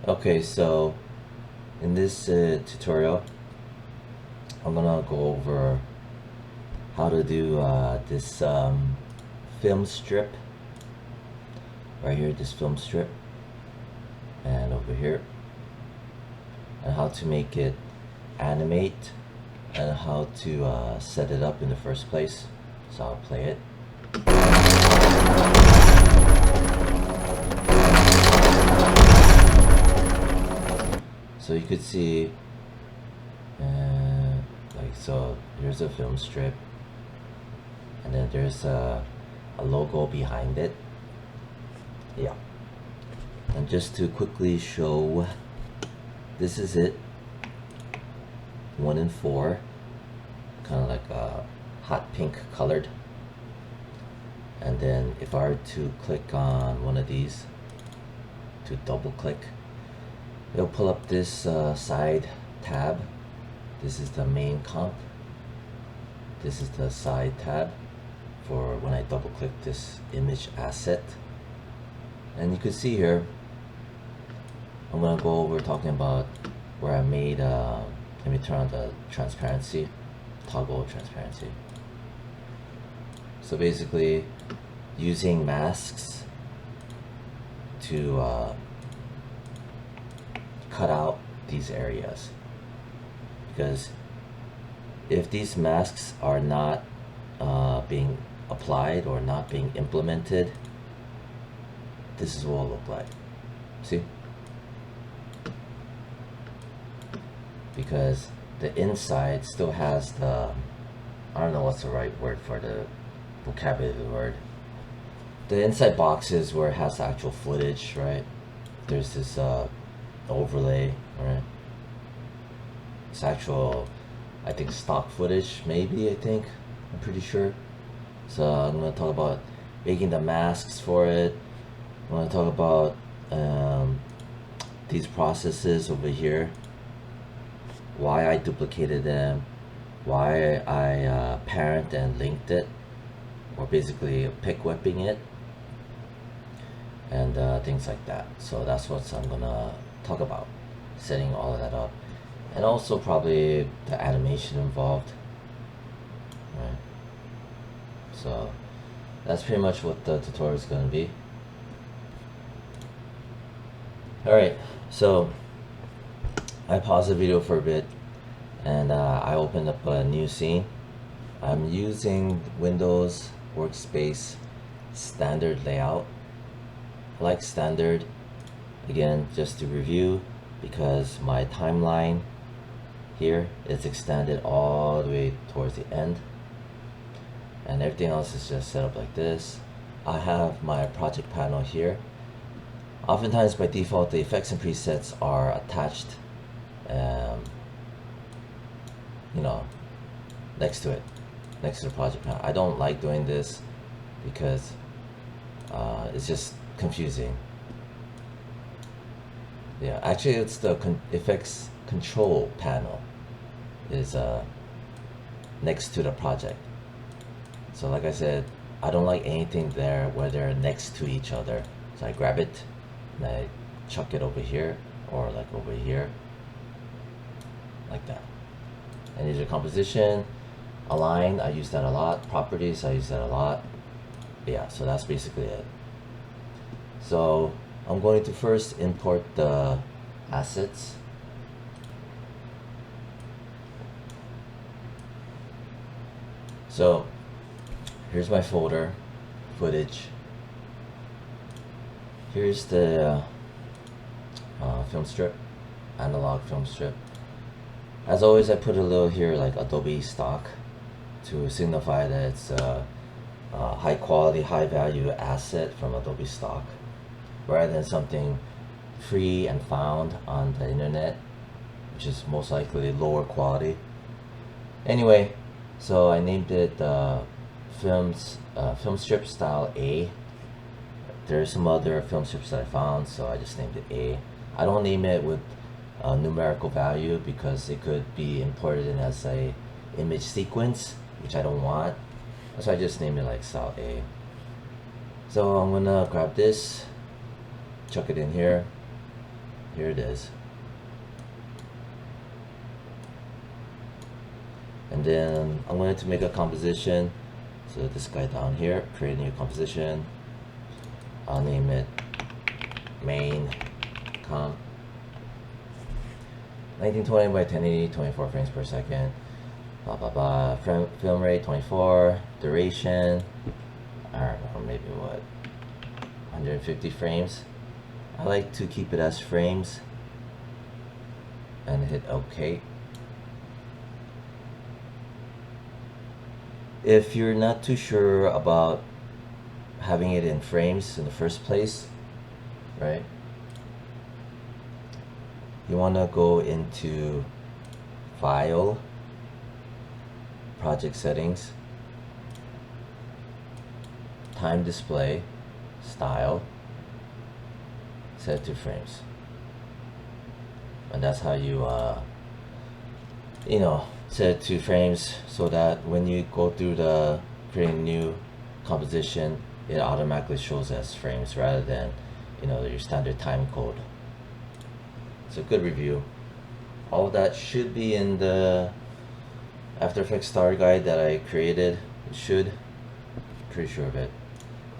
Okay, so in this tutorial, I'm gonna go over how to do this film strip right here, this film strip, and over here, and how to make it animate and how to set it up in the first place. So I'll play it. So you could see, like, so here's a film strip, and then there's a logo behind it. Yeah. And just to quickly show, this is it. 1 and 4, kind of like a hot pink colored. And then if I were to click on one of these, to double click, it'll pull up this side tab. This is the main comp. This is the side tab for when I double click this image asset. And you can see here, I'm gonna go over talking about where I made, let me turn on the transparency, toggle transparency. So basically, using masks to cut out these areas, because if these masks are not being applied or not being implemented, this is what it'll look like. See? Because the inside still has the, I don't know what's the right word for the vocabulary of the word. The inside boxes where it has the actual footage, right? There's this overlay, right? It's actual, I think, stock footage, maybe, I'm pretty sure. So I'm going to talk about making the masks for it. I'm going to talk about these processes over here, why I duplicated them, why I parent and linked it, or basically pick whipping it, and things like that. So that's what I'm gonna talk about, setting all of that up, and also probably the animation involved, right? So that's pretty much what the tutorial is gonna be. Alright, so I paused the video for a bit and I opened up a new scene. I'm using Windows Workspace standard layout. I like standard, again, just to review, because my timeline here is extended all the way towards the end, and everything else is just set up like this. I have my project panel here. Oftentimes by default the effects and presets are attached, you know, next to it, next to the project panel. I don't like doing this because it's just confusing. Yeah, actually it's the effects control panel is next to the project. So like I said, I don't like anything there where they're next to each other. So I grab it and I chuck it over here, or like over here, like that. And these are composition, align, I use that a lot. Properties, I use that a lot. Yeah, so that's basically it. So I'm going to first import the assets. So here's my folder, footage. Here's the film strip, analog film strip. As always, I put a little here like Adobe stock to signify that it's a high quality, high value asset from Adobe stock, rather than something free and found on the internet, which is most likely lower quality. Anyway, so I named it film strip style A. There's some other film strips that I found, so I just named it A. I don't name it with a numerical value because it could be imported in as a image sequence, which I don't want. So I just named it like style A. So I'm gonna grab this, chuck it in here, here it is. And then I'm going to make a composition. So this guy down here, create a new composition. I'll name it main comp. 1920 by 1080, 24 frames per second. Blah blah blah. Film rate 24. Duration, I don't know, maybe what, 150 frames. I like to keep it as frames and hit OK. If you're not too sure about having it in frames in the first place, right, you want to go into File, Project Settings, Time Display, Style, set to frames. And that's how you set it to frames, so that when you go through the creating new composition, it automatically shows as frames rather than your standard time code. It's a good review. All of that should be in the After Effects starter guide that I created. It should, pretty sure of it.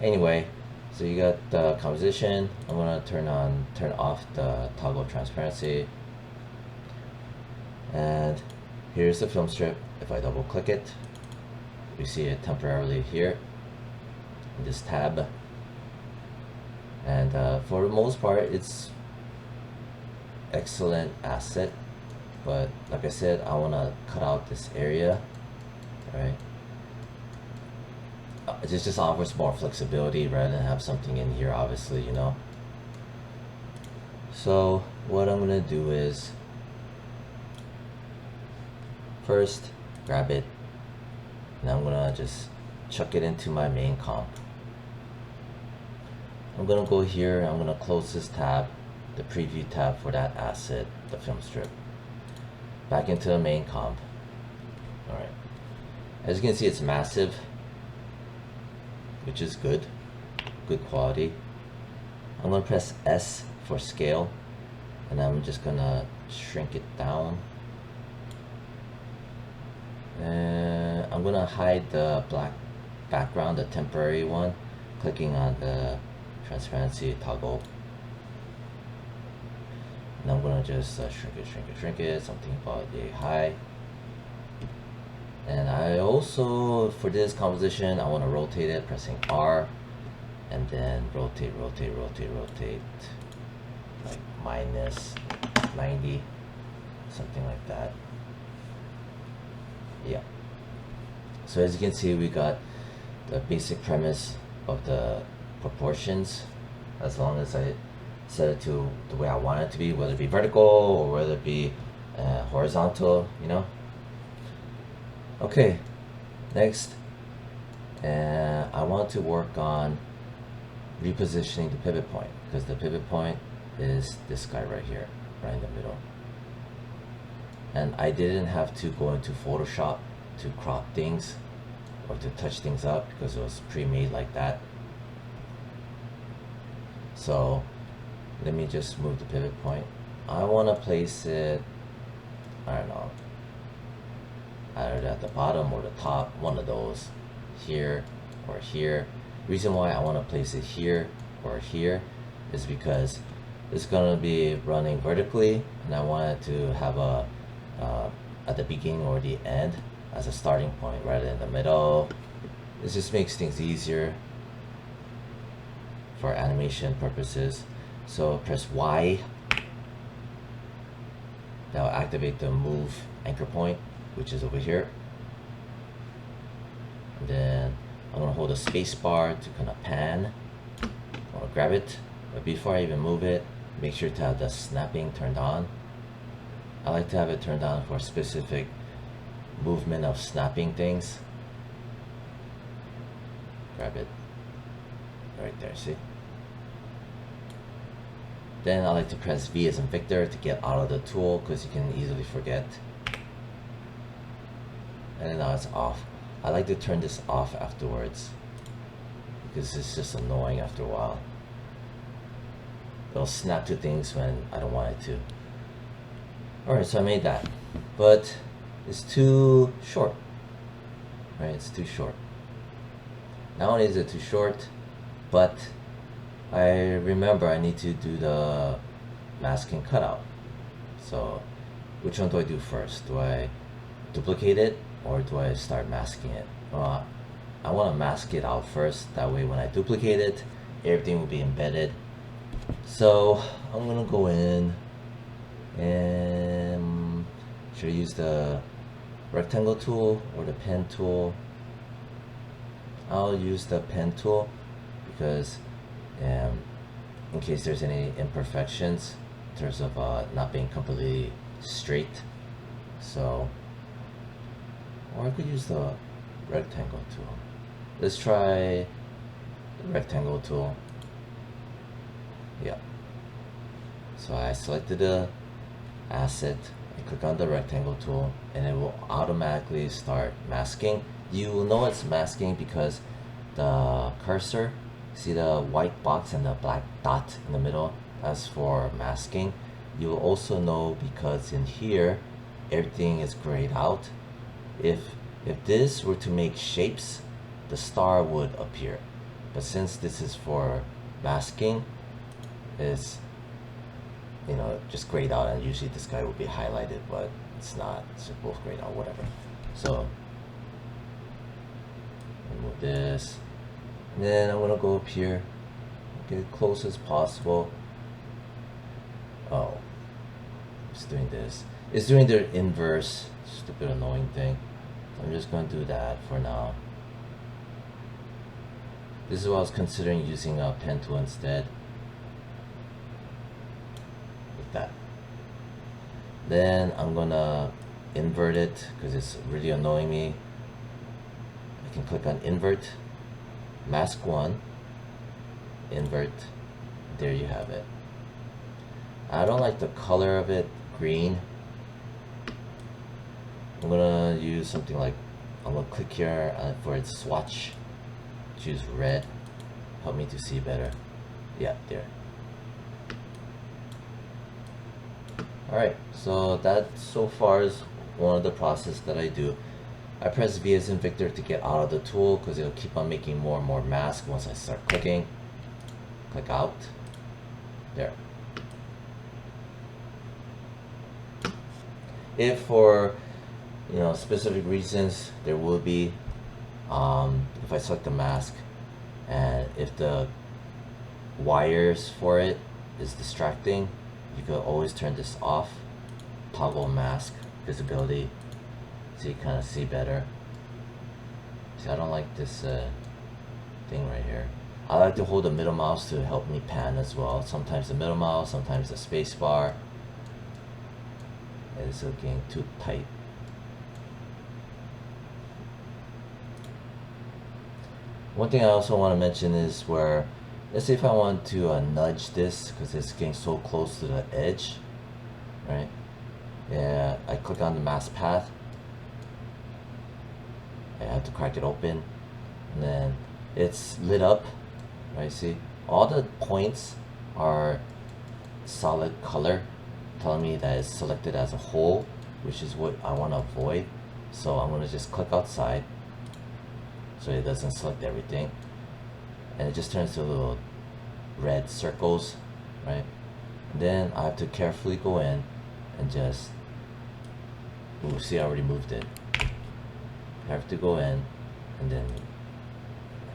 Anyway, so you got the composition. I'm gonna turn off the toggle transparency, and here's the film strip. If I double click it, we see it temporarily here in this tab, and for the most part it's excellent asset, but like I said, I want to cut out this area, right? It just offers more flexibility rather than have something in here, obviously, So what I'm gonna do is first grab it, and I'm gonna just chuck it into my main comp. I'm gonna go here, I'm gonna close this tab, the preview tab for that asset, the film strip, back into the main comp. Alright, as you can see, it's massive, which is good quality. I'm gonna press S for scale, and I'm just gonna shrink it down, and I'm gonna hide the black background, the temporary one, clicking on the transparency toggle, and I'm gonna just shrink it, something about yay high. And I also, for this composition, I want to rotate it, pressing R, and then rotate, like minus 90, something like that. Yeah. So as you can see, we got the basic premise of the proportions, as long as I set it to the way I want it to be, whether it be vertical or whether it be horizontal, Okay, next, I want to work on repositioning the pivot point, because the pivot point is this guy right here, right in the middle. And I didn't have to go into Photoshop to crop things or to touch things up, because it was pre-made like that. So let me just move the pivot point. I want to place it, I don't know, either at the bottom or the top, one of those, here or here. Reason why I want to place it here or here is because it's going to be running vertically, and I want it to have a at the beginning or the end as a starting point rather than the middle. This just makes things easier for animation purposes. So press Y, that will activate the move anchor point, which is over here. And then I'm gonna hold the space bar to kind of pan. I wanna grab it, but before I even move it, make sure to have the snapping turned on. I like to have it turned on for specific movement of snapping things. Grab it right there, see? Then I like to press V as in Victor to get out of the tool, because you can easily forget. And then now it's off. I like to turn this off afterwards, because it's just annoying after a while. it'll snap to things when I don't want it to. Alright, so I made that, but it's too short, right? It's too short. Not only is it too short, but I remember I need to do the masking cutout. So which one do I do first? Do I duplicate it or do I start masking it? Well, I want to mask it out first. That way when I duplicate it, everything will be embedded. So I'm gonna go in and should I use the rectangle tool or the pen tool? I'll use the pen tool because in case there's any imperfections in terms of not being completely straight. So, or I could use the rectangle tool. Let's try the rectangle tool. Yeah. So I selected the asset, I click on the rectangle tool, and it will automatically start masking. You will know it's masking because the cursor, see the white box and the black dot in the middle, that's for masking. You will also know because in here everything is grayed out. If this were to make shapes, the star would appear, but since this is for masking, it's, you know, just grayed out, and usually this guy will be highlighted, but it's not. It's just both grayed out, whatever. So remove this, and then I'm gonna go up here, get as close as possible. Oh, it's doing this. It's doing the inverse, stupid annoying thing. So I'm just gonna do that for now. This is what I was considering using a pen tool instead. Like that. Then I'm gonna invert it because it's really annoying me. I can click on invert, mask one, invert. There you have it. I don't like the color of it, green. I'm gonna use something like, I'm gonna click here for its swatch, choose red, help me to see better. Yeah, there. Alright, so that so far is one of the process that I do. I press V as in Victor to get out of the tool because it'll keep on making more and more masks once I start clicking. Click out. There. If for, you know, specific reasons there will be, if I select the mask and if the wires for it is distracting, you can always turn this off. Toggle mask visibility so you kind of see better. See, I don't like this thing right here. I like to hold the middle mouse to help me pan as well. Sometimes the middle mouse, sometimes the space bar. It's getting too tight. One thing I also want to mention is where, let's say if I want to nudge this because it's getting so close to the edge, right? Yeah, I click on the mask path. I have to crack it open, and then it's lit up, right? See, all the points are solid color, telling me that it's selected as a whole, which is what I want to avoid. So I'm going to just click outside so it doesn't select everything, and it just turns to little red circles, right? And then I have to carefully go in and just, ooh, see, I already moved it. I have to go in and then,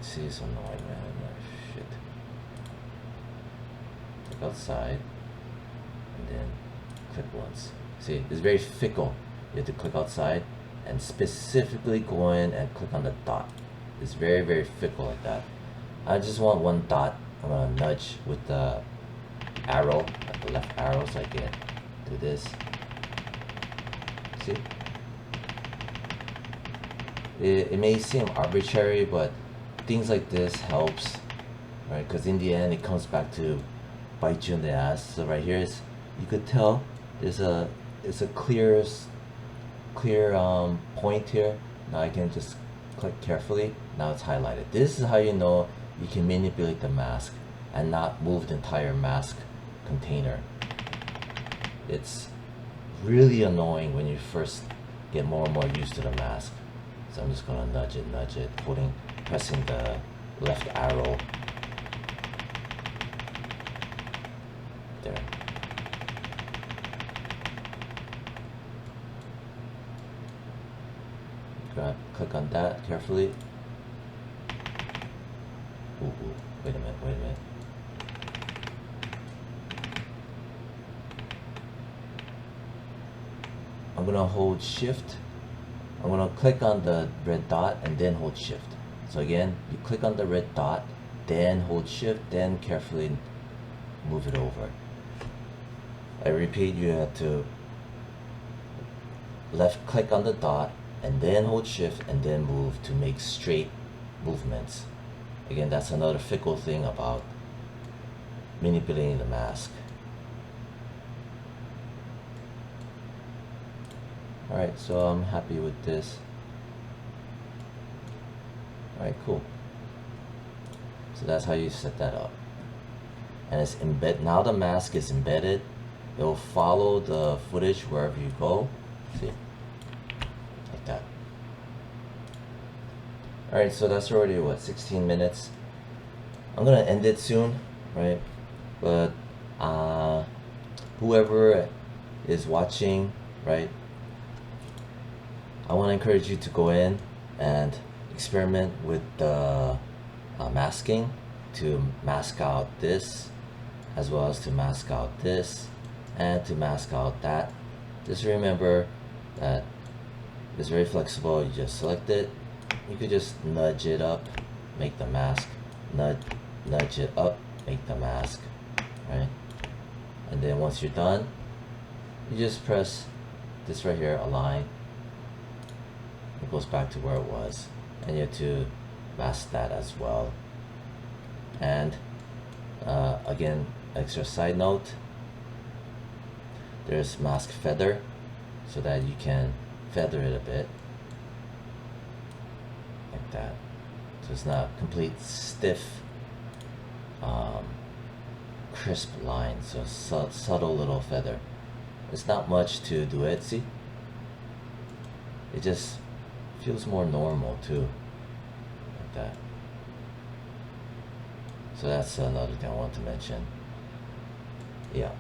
see, it's annoying, man. Shit. Click outside and then click once. See, it's very fickle. You have to click outside and specifically go in and click on the dot. It's very, very fickle like that. I just want one dot. I'm gonna nudge with the arrow, like the left arrow, so I can do this. See? It may seem arbitrary, but things like this helps, right? Because in the end, it comes back to bite you in the ass. So right here is, you could tell there's a, it's a clear point here. Now I can just click carefully. Now it's highlighted. This is how you know you can manipulate the mask and not move the entire mask container. It's really annoying when you first get more and more used to the mask. So I'm just gonna nudge it, pressing the left arrow. There. Click on that carefully. Ooh, wait a minute. I'm gonna hold shift. I'm gonna click on the red dot and then hold shift. So again, you click on the red dot, then hold shift, then carefully move it over. I repeat, you have to left click on the dot and then hold shift and then move to make straight movements. Again, that's another fickle thing about manipulating the mask. Alright, so I'm happy with this. Alright, cool. So that's how you set that up. And it's now the mask is embedded. It will follow the footage wherever you go. See? Like that. Alright, so that's already what, 16 minutes. I'm gonna end it soon, right? But whoever is watching, right? I want to encourage you to go in and experiment with the masking to mask out this, as well as to mask out this, and to mask out that. Just remember that it's very flexible. You just select it. You could just nudge it up, make the mask. Nudge it up, make the mask, right? And then once you're done, you just press this right here, align. It goes back to where it was, and you have to mask that as well. And again, extra side note, there's mask feather, so that you can feather it a bit like that, so it's not complete stiff crisp line. So subtle little feather. It's not much to do it, see? It just feels more normal too, like that. So that's another thing I want to mention. Yeah.